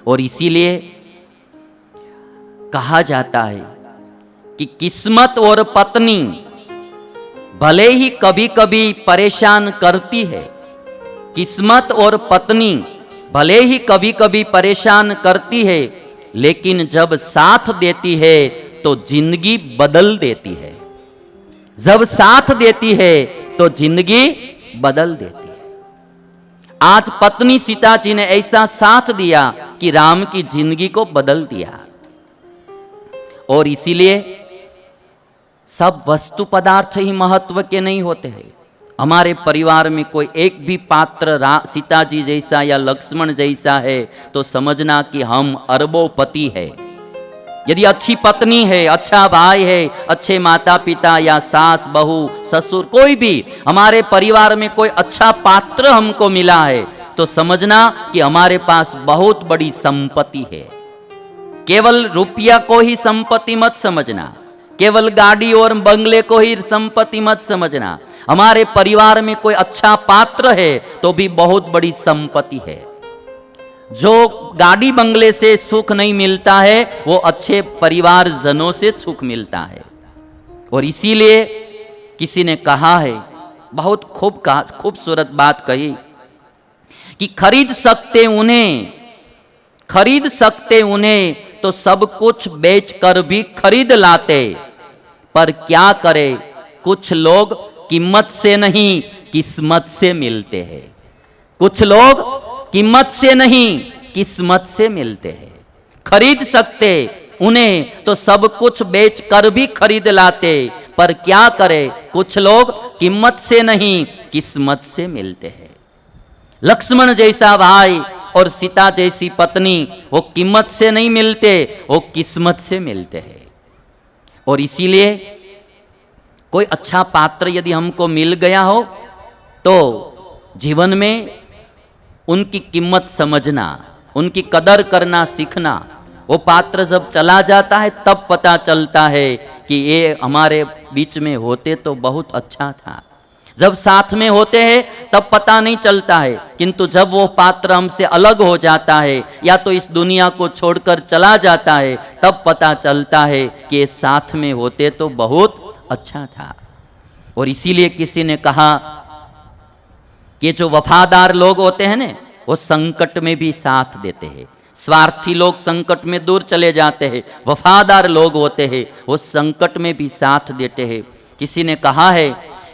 और इसीलिए कहा जाता है कि किस्मत और पत्नी भले ही कभी कभी परेशान करती है, किस्मत और पत्नी भले ही कभी कभी परेशान करती है, लेकिन जब साथ देती है तो जिंदगी बदल देती है। जब साथ देती है तो जिंदगी बदल देती है। आज पत्नी सीता जी ने ऐसा साथ दिया कि राम की जिंदगी को बदल दिया। और इसीलिए सब वस्तु पदार्थ ही महत्व के नहीं होते हैं। हमारे परिवार में कोई एक भी पात्र सीता जी जैसा या लक्ष्मण जैसा है तो समझना कि हम अरबोपति है। यदि अच्छी पत्नी है, अच्छा भाई है, अच्छे माता पिता या सास बहू ससुर कोई भी हमारे परिवार में कोई अच्छा पात्र हमको मिला है तो समझना कि हमारे पास बहुत बड़ी संपत्ति है। केवल रुपया को ही संपत्ति मत समझना, केवल गाड़ी और बंगले को ही संपत्ति मत समझना। हमारे परिवार में कोई अच्छा पात्र है तो भी बहुत बड़ी संपत्ति है। जो गाड़ी बंगले से सुख नहीं मिलता है वो अच्छे परिवार जनों से सुख मिलता है। और इसीलिए किसी ने कहा है, बहुत खूबसूरत बात कही कि खरीद सकते उन्हें तो सब कुछ बेचकर भी खरीद लाते, पर क्या करे कुछ लोग कीमत से नहीं किस्मत से मिलते हैं। कुछ लोग कीमत से नहीं किस्मत से मिलते हैं। खरीद सकते उन्हें तो सब कुछ बेचकर भी खरीद लाते, पर क्या करे कुछ लोग कीमत से नहीं किस्मत से मिलते हैं। लक्ष्मण जैसा भाई और सीता जैसी पत्नी वो कीमत से नहीं मिलते, वो किस्मत से मिलते हैं। और इसीलिए कोई अच्छा पात्र यदि हमको मिल गया हो तो जीवन में उनकी कीमत समझना, उनकी कदर करना सीखना। वो पात्र जब चला जाता है तब पता चलता है कि ये हमारे बीच में होते तो बहुत अच्छा था। जब साथ में होते हैं तब पता नहीं चलता है, किंतु जब वो पात्र हमसे अलग हो जाता है या तो इस दुनिया को छोड़कर चला जाता है तब पता चलता है कि ये साथ में होते तो बहुत अच्छा था। और इसीलिए किसी ने कहा कि जो वफादार लोग होते हैं ना वो संकट में भी साथ देते हैं। स्वार्थी लोग संकट में दूर चले जाते हैं, वफादार लोग होते हैं वो संकट में भी साथ देते हैं। किसी ने कहा है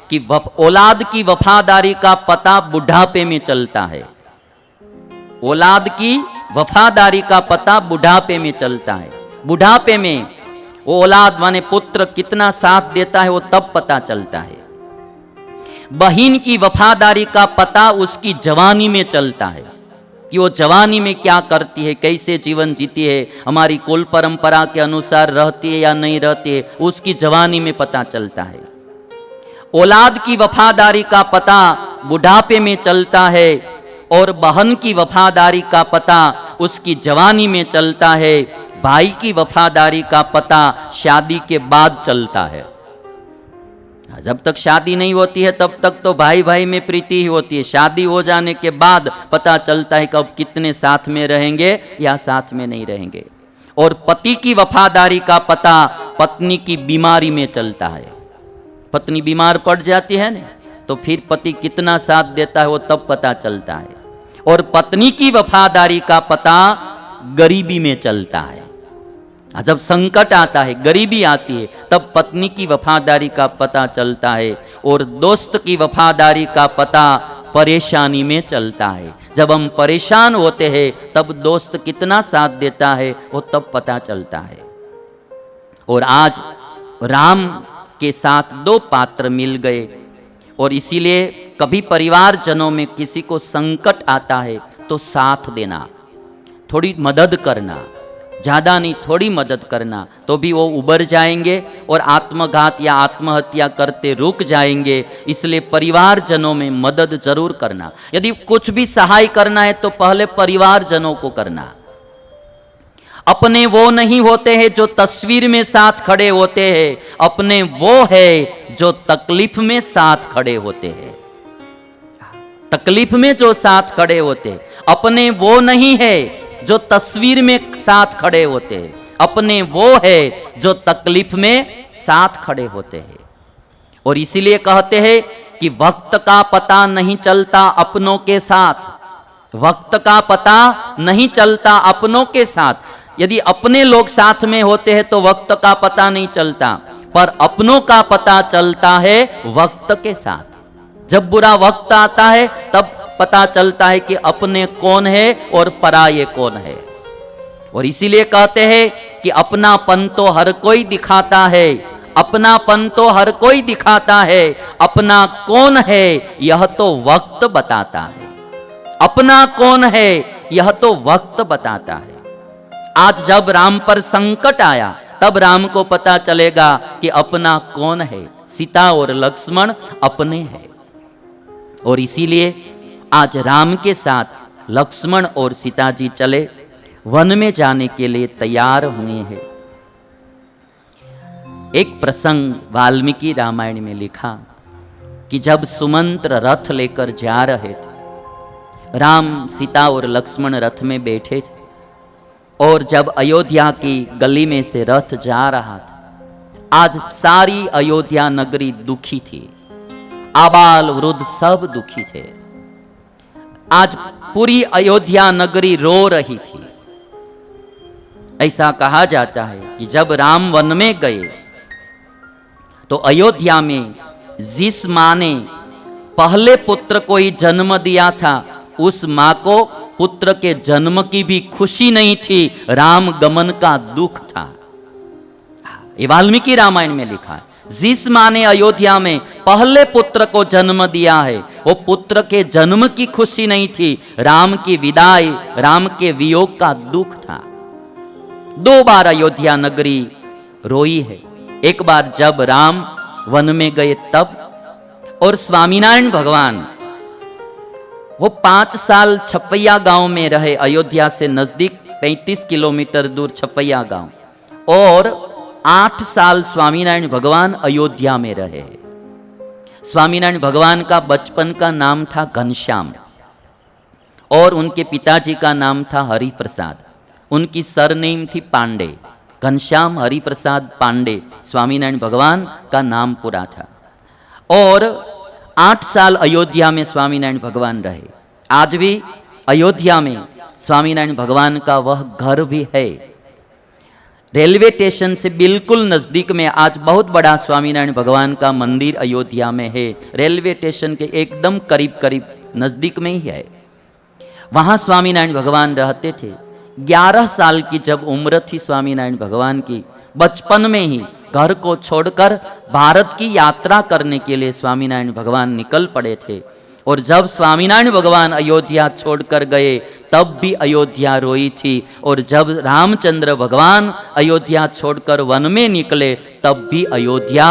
कि औलाद की वफादारी का पता बुढ़ापे में चलता है। औलाद की वफादारी का पता बुढ़ापे में चलता है। बुढ़ापे में वो औलाद माने पुत्र कितना साथ देता है वो तब पता चलता है। बहन की वफादारी का पता उसकी जवानी में चलता है कि वो जवानी में क्या करती है, कैसे जीवन जीती है, हमारी कुल परंपरा के अनुसार रहती है या नहीं रहती है, उसकी जवानी में पता चलता है। औलाद की वफादारी का पता बुढ़ापे में चलता है और बहन की वफादारी का पता उसकी जवानी में चलता है। भाई की वफादारी का पता शादी के बाद चलता है। जब तक शादी नहीं होती है तब तक तो भाई भाई में प्रीति ही होती है। शादी हो जाने के बाद पता चलता है कि अब कितने साथ में रहेंगे या साथ में नहीं रहेंगे। और पति की वफादारी का पता पत्नी की बीमारी में चलता है। पत्नी बीमार पड़ जाती है ना तो फिर पति कितना साथ देता है वो तब पता चलता है। और पत्नी की वफादारी का पता गरीबी में चलता है। जब संकट आता है, गरीबी आती है, तब पत्नी की वफादारी का पता चलता है। और दोस्त की वफादारी का पता परेशानी में चलता है। जब हम परेशान होते हैं तब दोस्त कितना साथ देता है वो तब पता चलता है। और आज राम के साथ दो पात्र मिल गए। और इसीलिए कभी परिवारजनों में किसी को संकट आता है तो साथ देना, थोड़ी मदद करना, ज़्यादा नहीं थोड़ी मदद करना, तो भी वो उबर जाएंगे और आत्मघात या आत्महत्या करते रुक जाएंगे। इसलिए परिवारजनों में मदद जरूर करना। यदि कुछ भी सहाय करना है तो पहले परिवारजनों को करना। अपने वो नहीं होते हैं जो तस्वीर में साथ खड़े होते हैं, अपने वो है जो तकलीफ में साथ खड़े होते हैं। तकलीफ में जो साथ खड़े होते, अपने वो नहीं है जो तस्वीर में साथ खड़े होते हैं, अपने वो है जो तकलीफ में साथ खड़े होते हैं। और इसीलिए कहते हैं कि वक्त का पता नहीं चलता अपनों के साथ, वक्त का पता नहीं चलता अपनों के साथ। यदि अपने लोग साथ में होते हैं तो वक्त का पता नहीं चलता, पर अपनों का पता चलता है वक्त के साथ। जब बुरा वक्त आता है तब पता चलता है कि अपने कौन है और पराये कौन है। और इसीलिए कहते हैं कि अपनापन तो हर कोई दिखाता है, अपनापन तो हर कोई दिखाता है, अपना कौन है यह तो वक्त बताता है। अपना कौन है यह तो वक्त बताता है। आज जब राम पर संकट आया तब राम को पता चलेगा कि अपना कौन है। सीता और लक्ष्मण अपने हैं। और इसीलिए आज राम के साथ लक्ष्मण और सीता जी चले, वन में जाने के लिए तैयार हुए हैं। एक प्रसंग वाल्मीकि रामायण में लिखा कि जब सुमंत्र रथ लेकर जा रहे थे, राम सीता और लक्ष्मण रथ में बैठे थे, और जब अयोध्या की गली में से रथ जा रहा था, आज सारी अयोध्या नगरी दुखी थी, आबाल वृद्ध सब दुखी थे। आज पूरी अयोध्या नगरी रो रही थी। ऐसा कहा जाता है कि जब राम वन में गए तो अयोध्या में जिस मां ने पहले पुत्र को ही जन्म दिया था, उस मां को पुत्र के जन्म की भी खुशी नहीं थी, राम गमन का दुख था। ये वाल्मीकि रामायण में लिखा है। जिस मां ने अयोध्या में पहले पुत्र को जन्म दिया है, वो पुत्र के जन्म की खुशी नहीं थी, राम की विदाई, राम के वियोग का दुख था। 2 बार अयोध्या नगरी रोई है। एक बार जब राम वन में गए तब, और स्वामीनारायण भगवान वो 5 साल छपैया गांव में रहे, अयोध्या से नजदीक 35 किलोमीटर दूर छपैया गांव, और 8 साल स्वामीनारायण भगवान अयोध्या में रहे। स्वामीनारायण भगवान का बचपन का नाम था घनश्याम, और उनके पिताजी का नाम था हरिप्रसाद। उनकी सरनेम थी पांडे। घनश्याम हरिप्रसाद पांडे स्वामीनारायण भगवान का नाम पूरा था। और 8 साल अयोध्या में स्वामीनारायण भगवान रहे। आज भी अयोध्या में स्वामीनारायण भगवान का वह घर भी है। रेलवे स्टेशन से बिल्कुल नजदीक में आज बहुत बड़ा स्वामीनारायण भगवान का मंदिर अयोध्या में है। रेलवे स्टेशन के एकदम करीब करीब नजदीक में ही है। वहां स्वामीनारायण भगवान रहते थे। 11 साल की जब उम्र थी स्वामीनारायण भगवान की, बचपन में ही घर को छोड़कर भारत की यात्रा करने के लिए स्वामीनारायण भगवान निकल पड़े थे। और जब स्वामीनारायण भगवान अयोध्या छोड़कर गए तब भी अयोध्या रोई थी, और जब रामचंद्र भगवान अयोध्या छोड़कर वन में निकले तब भी अयोध्या